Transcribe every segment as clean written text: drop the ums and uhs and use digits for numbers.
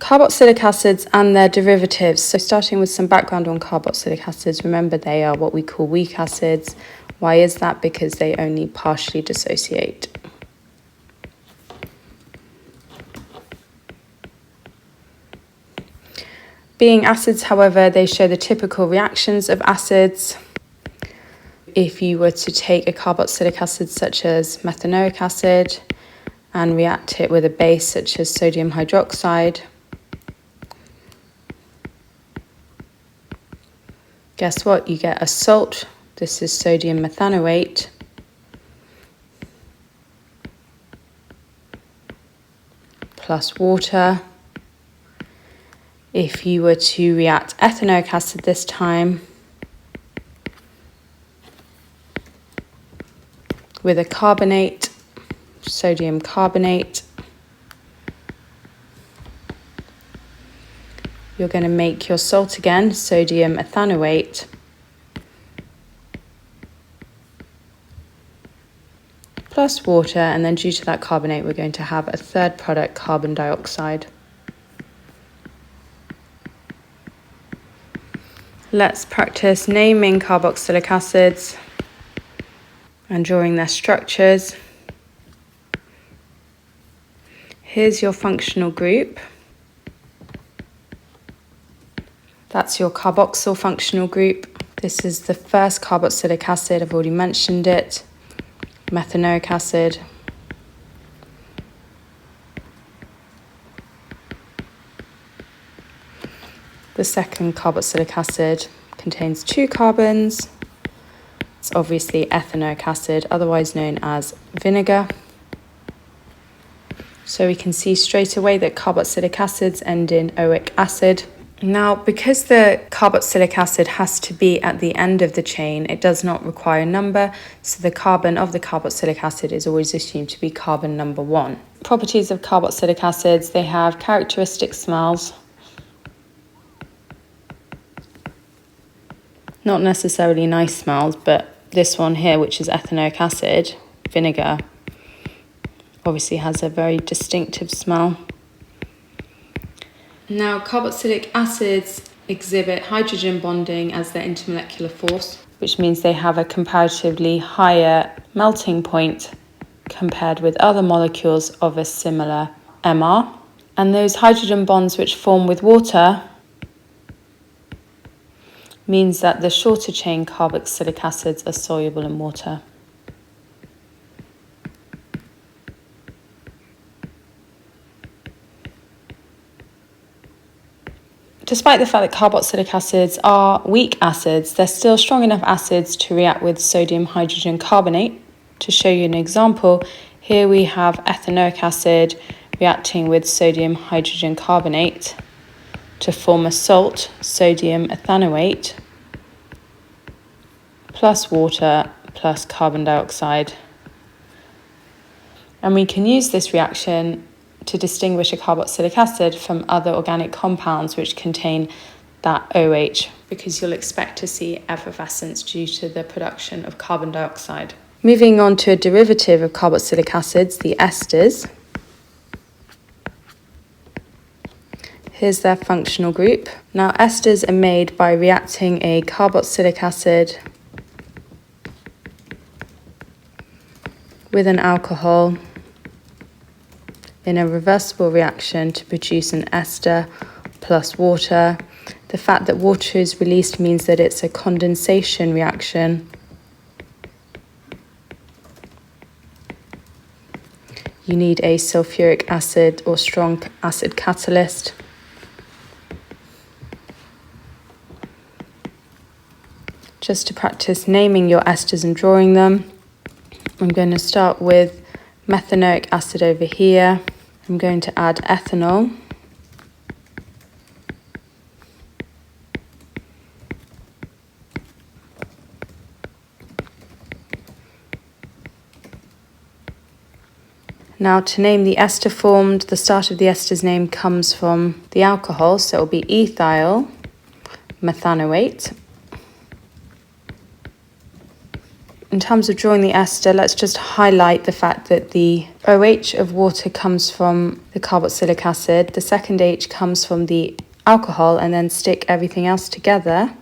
Carboxylic acids and their derivatives. So starting with some background on carboxylic acids, remember they are what we call weak acids. Why is that? Because they only partially dissociate. Being acids, however, they show the typical reactions of acids. If you were to take a carboxylic acid such as methanoic acid and react it with a base such as sodium hydroxide, guess what? You get a salt. This is sodium methanoate. Plus water. If you were to react ethanoic acid this time with a carbonate, sodium carbonate, you're going to make your salt again, sodium ethanoate, plus water, and then due to that carbonate, we're going to have a third product, carbon dioxide. Let's practice naming carboxylic acids and drawing their structures. Here's your functional group. That's your carboxyl functional group. This is the first carboxylic acid, I've already mentioned it, methanoic acid. The second carboxylic acid contains 2 carbons. It's obviously ethanoic acid, otherwise known as vinegar. So we can see straight away that carboxylic acids end in oic acid. Now, because the carboxylic acid has to be at the end of the chain, it does not require a number, so the carbon of the carboxylic acid is always assumed to be carbon number 1. Properties of carboxylic acids, they have characteristic smells. Not necessarily nice smells, but this one here, which is ethanoic acid, vinegar, obviously has a very distinctive smell. Now, carboxylic acids exhibit hydrogen bonding as their intermolecular force, which means they have a comparatively higher melting point compared with other molecules of a similar MR. And those hydrogen bonds which form with water means that the shorter chain carboxylic acids are soluble in water. Despite the fact that carboxylic acids are weak acids, they're still strong enough acids to react with sodium hydrogen carbonate. To show you an example, here we have ethanoic acid reacting with sodium hydrogen carbonate to form a salt, sodium ethanoate, plus water, plus carbon dioxide. And we can use this reaction to distinguish a carboxylic acid from other organic compounds which contain that OH, because you'll expect to see effervescence due to the production of carbon dioxide. Moving on to a derivative of carboxylic acids, the esters. Here's their functional group. Now, esters are made by reacting a carboxylic acid with an alcohol in a reversible reaction to produce an ester plus water. The fact that water is released means that it's a condensation reaction. You need a sulfuric acid or strong acid catalyst. Just to practice naming your esters and drawing them, I'm going to start with methanoic acid over here. I'm going to add ethanol. Now, to name the ester formed, the start of the ester's name comes from the alcohol, so it will be ethyl methanoate. In terms of drawing the ester, let's just highlight the fact that the OH of water comes from the carboxylic acid, the second H comes from the alcohol, and then stick everything else together.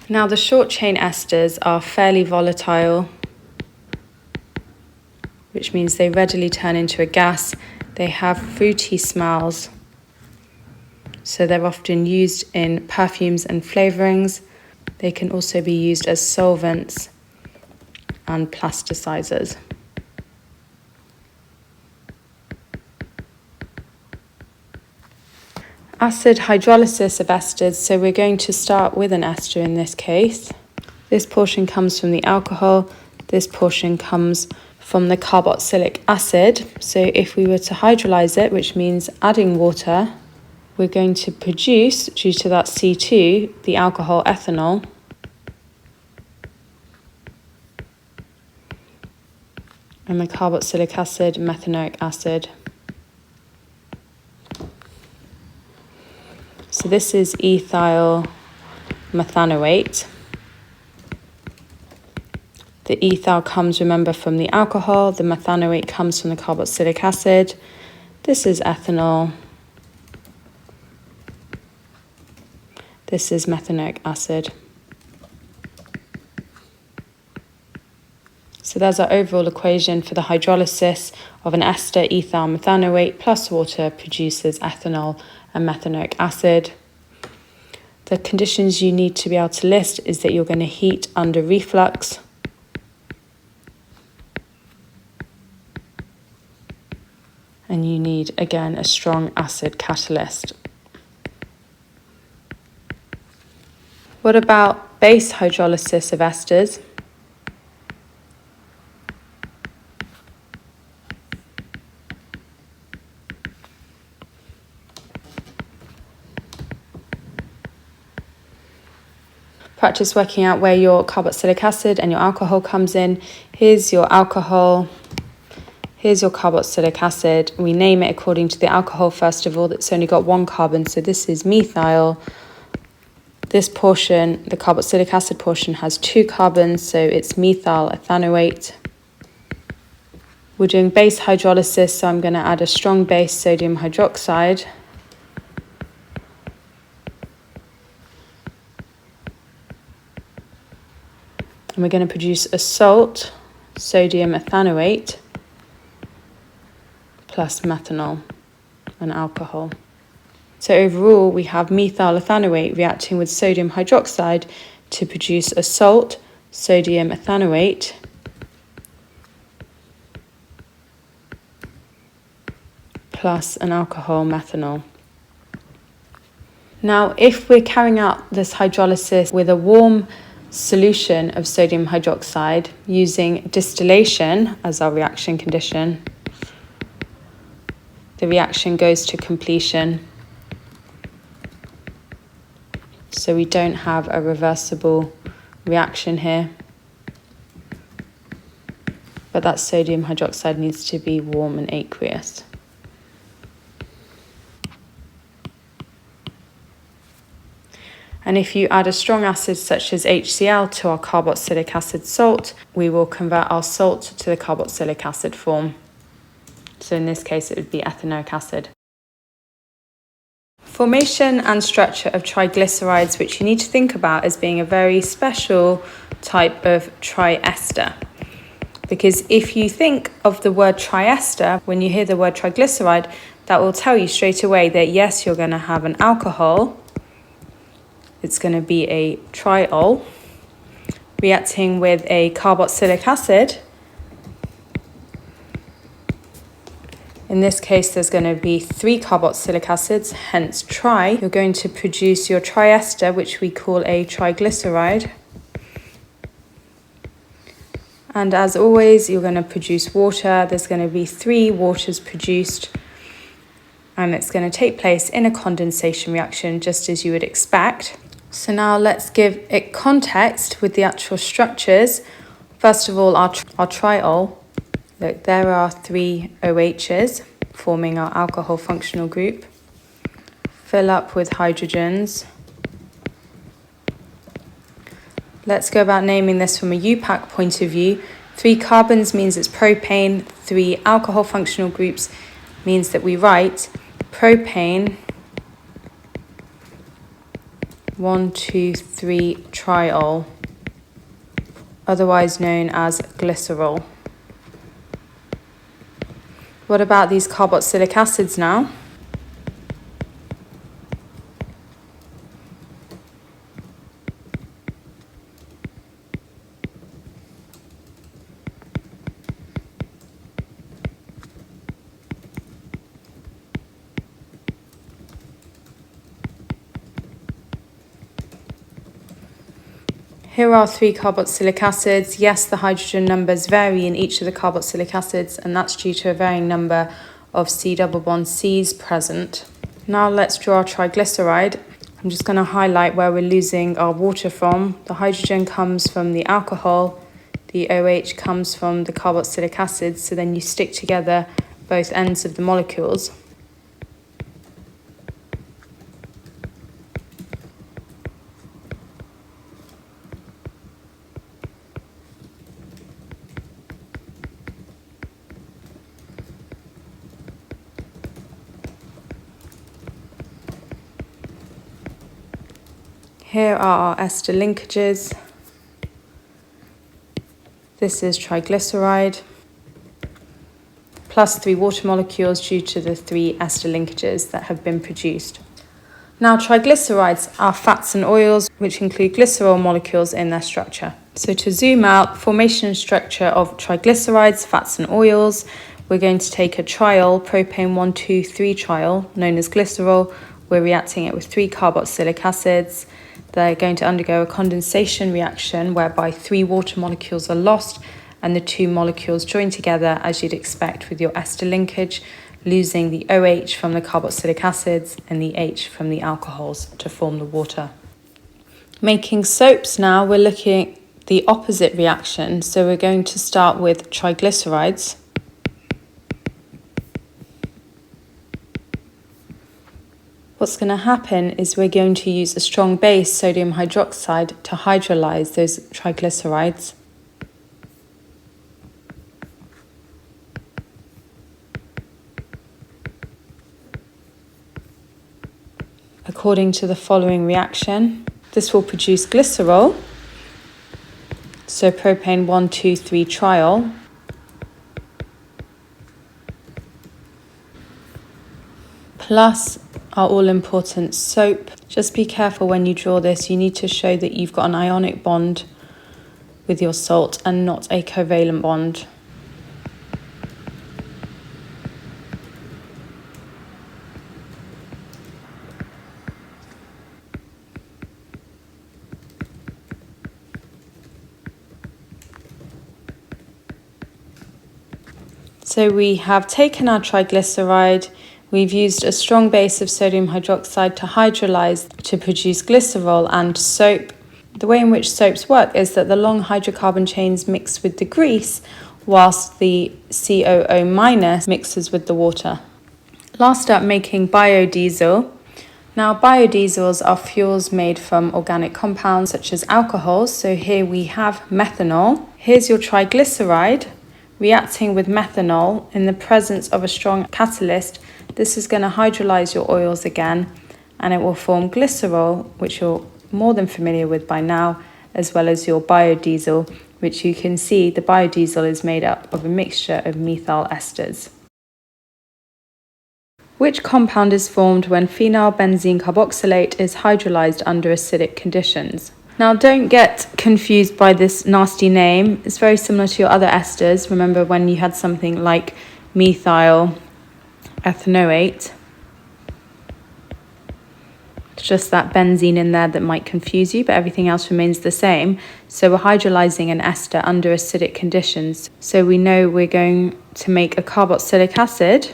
Now the short chain esters are fairly volatile, which means they readily turn into a gas. They have fruity smells, so they're often used in perfumes and flavourings. They can also be used as solvents and plasticizers. Acid hydrolysis of esters, so we're going to start with an ester in this case. This portion comes from the alcohol, this portion comes from the carboxylic acid. So if we were to hydrolyze it, which means adding water, we're going to produce, due to that C2, the alcohol ethanol. And the carboxylic acid, methanoic acid. So this is ethyl methanoate. The ethyl comes, remember, from the alcohol. The methanoate comes from the carboxylic acid. This is ethanol. This is methanoic acid. So there's our overall equation for the hydrolysis of an ester, ethyl methanoate, plus water produces ethanol and methanoic acid. The conditions you need to be able to list is that you're going to heat under reflux. And you need, again, a strong acid catalyst. What about base hydrolysis of esters? Practice working out where your carboxylic acid and your alcohol comes in. Here's your alcohol. Here's your carboxylic acid. We name it according to the alcohol first of all. That's only got one carbon, so this is methyl. This portion, the carboxylic acid portion, has 2 carbons, so it's methyl ethanoate. We're doing base hydrolysis, so I'm going to add a strong base, sodium hydroxide. And we're going to produce a salt, sodium ethanoate, plus methanol and alcohol. So overall, we have methyl ethanoate reacting with sodium hydroxide to produce a salt, sodium ethanoate, plus an alcohol, methanol. Now, if we're carrying out this hydrolysis with a warm solution of sodium hydroxide using distillation as our reaction condition, the reaction goes to completion. So we don't have a reversible reaction here. But that sodium hydroxide needs to be warm and aqueous. And if you add a strong acid such as HCl to our carboxylic acid salt, we will convert our salt to the carboxylic acid form. So in this case, it would be ethanoic acid. Formation and structure of triglycerides, which you need to think about as being a very special type of triester. Because if you think of the word triester, when you hear the word triglyceride, that will tell you straight away that yes, you're going to have an alcohol. It's going to be a triol reacting with a carboxylic acid. In this case, there's going to be 3 carboxylic acids, hence tri. You're going to produce your triester, which we call a triglyceride. And as always, you're going to produce water. There's going to be 3 waters produced. And it's going to take place in a condensation reaction, just as you would expect. So now let's give it context with the actual structures. First of all, our triol. Look, there are 3 OHs forming our alcohol functional group. fill up with hydrogens. Let's go about naming this from a UPAC point of view. 3 carbons means it's propane. 3 alcohol functional groups means that we write propane 1,2,3-triol, otherwise known as glycerol. What about these carboxylic acids now? Here are 3 carboxylic acids. Yes, the hydrogen numbers vary in each of the carboxylic acids, and that's due to a varying number of C double bond Cs present. Now let's draw our triglyceride. I'm just going to highlight where we're losing our water from. The hydrogen comes from the alcohol, the OH comes from the carboxylic acids, so then you stick together both ends of the molecules. Here are our ester linkages. This is triglyceride, plus 3 water molecules due to the 3 ester linkages that have been produced. Now, triglycerides are fats and oils which include glycerol molecules in their structure. So to zoom out, formation and structure of triglycerides, fats and oils, we're going to take a triol, propane 1,2,3-triol, known as glycerol. We're reacting it with 3 carboxylic acids. They're going to undergo a condensation reaction whereby 3 water molecules are lost and the 2 molecules join together as you'd expect with your ester linkage, losing the OH from the carboxylic acids and the H from the alcohols to form the water. Making soaps now, we're looking at the opposite reaction. So we're going to start with triglycerides. What's going to happen is we're going to use a strong base, sodium hydroxide, to hydrolyze those triglycerides. According to the following reaction, this will produce glycerol, so propane 1,2,3-triol, plus our all-important soap. Just be careful when you draw this. You need to show that you've got an ionic bond with your salt and not a covalent bond. So we have taken our triglyceride. We've used a strong base of sodium hydroxide to hydrolyze to produce glycerol and soap. The way in which soaps work is that the long hydrocarbon chains mix with the grease whilst the COO- mixes with the water. Last up, making biodiesel. Now, biodiesels are fuels made from organic compounds such as alcohols. So here we have methanol. Here's your triglyceride reacting with methanol in the presence of a strong catalyst. This is going to hydrolyze your oils again, and it will form glycerol, which you're more than familiar with by now, as well as your biodiesel, which you can see the biodiesel is made up of a mixture of methyl esters. Which compound is formed when phenyl benzene carboxylate is hydrolyzed under acidic conditions? Now, don't get confused by this nasty name. It's very similar to your other esters. Remember when you had something like methyl ethanoate? It's just that benzene in there that might confuse you, but everything else remains the same. So we're hydrolyzing an ester under acidic conditions. So we know we're going to make a carboxylic acid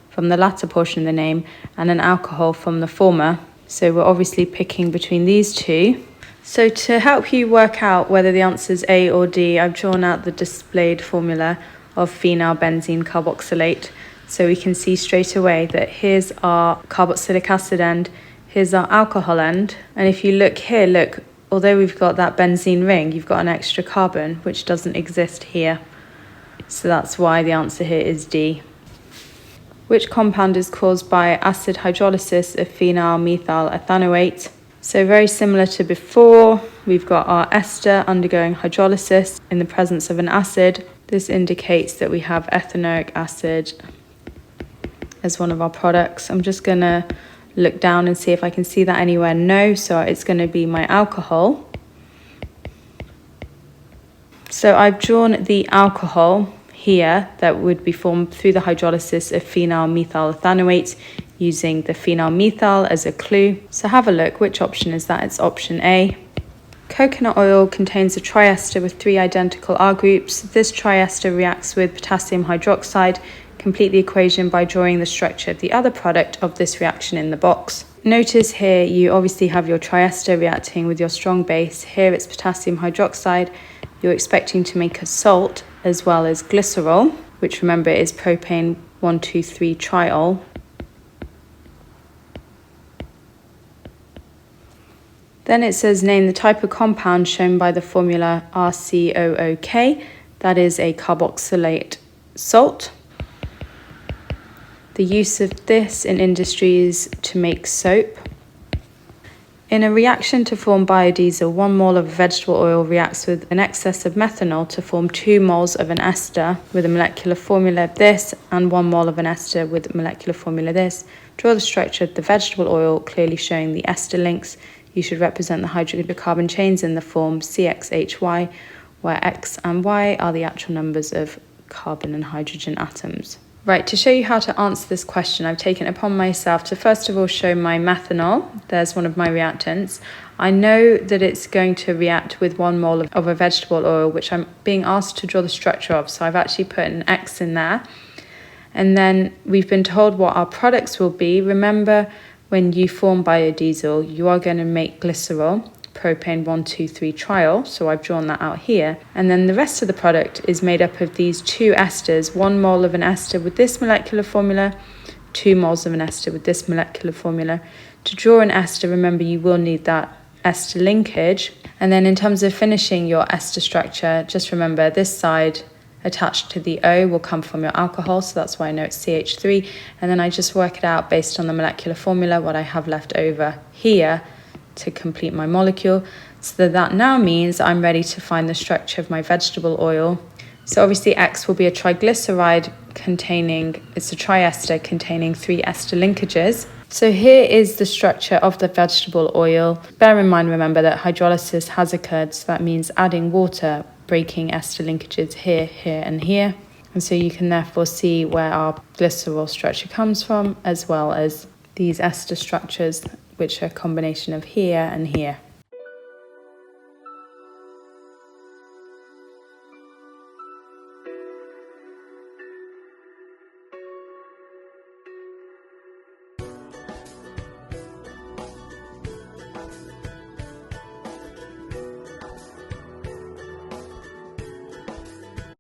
from the latter portion of the name and an alcohol from the former. So we're obviously picking between these two. So to help you work out whether the answer is A or D, I've drawn out the displayed formula of phenyl benzene carboxylate. So we can see straight away that here's our carboxylic acid end, here's our alcohol end. And if you look here, look, although we've got that benzene ring, you've got an extra carbon, which doesn't exist here. So that's why the answer here is D. Which compound is caused by acid hydrolysis of phenyl methyl ethanoate? So very similar to before, we've got our ester undergoing hydrolysis in the presence of an acid. This indicates that we have ethanoic acid as one of our products. I'm just going to look down and see if I can see that anywhere. No, so it's going to be my alcohol. So I've drawn the alcohol here that would be formed through the hydrolysis of phenyl methyl ethanoate using the phenyl methyl as a clue. So have a look, which option is that? It's option A. Coconut oil contains a triester with 3 identical R groups. This triester reacts with potassium hydroxide. Complete the equation by drawing the structure of the other product of this reaction in the box. Notice here you obviously have your triester reacting with your strong base. Here it's potassium hydroxide. You're expecting to make a salt as well as glycerol, which remember is propane 1,2,3 triol. Then it says name the type of compound shown by the formula RCOOK. That is a carboxylate salt. The use of this in industries to make soap. In a reaction to form biodiesel, 1 mole of vegetable oil reacts with an excess of methanol to form 2 moles of an ester with a molecular formula this and 1 mole of an ester with molecular formula this. Draw the structure of the vegetable oil, clearly showing the ester links. You should represent the hydrocarbon chains in the form CXHY, where X and Y are the actual numbers of carbon and hydrogen atoms. Right, to show you how to answer this question, I've taken it upon myself to first of all show my methanol. There's one of my reactants. I know that it's going to react with 1 mole of a vegetable oil, which I'm being asked to draw the structure of. So I've actually put an X in there. And then we've been told what our products will be. Remember, when you form biodiesel, you are going to make glycerol, propane 1,2,3 triol, so I've drawn that out here. And then the rest of the product is made up of these 2 esters, 1 mole of an ester with this molecular formula, 2 moles of an ester with this molecular formula. To draw an ester, remember you will need that ester linkage. And then in terms of finishing your ester structure, just remember this side attached to the O will come from your alcohol, so that's why I know it's CH3. And then I just work it out based on the molecular formula, what I have left over here to complete my molecule. So that now means I'm ready to find the structure of my vegetable oil. So obviously X will be a triglyceride it's a triester containing 3 ester linkages. So here is the structure of the vegetable oil. Bear in mind, remember that hydrolysis has occurred, so that means adding water, breaking ester linkages here, here and here. And so you can therefore see where our glycerol structure comes from, as well as these ester structures, which are a combination of here and here.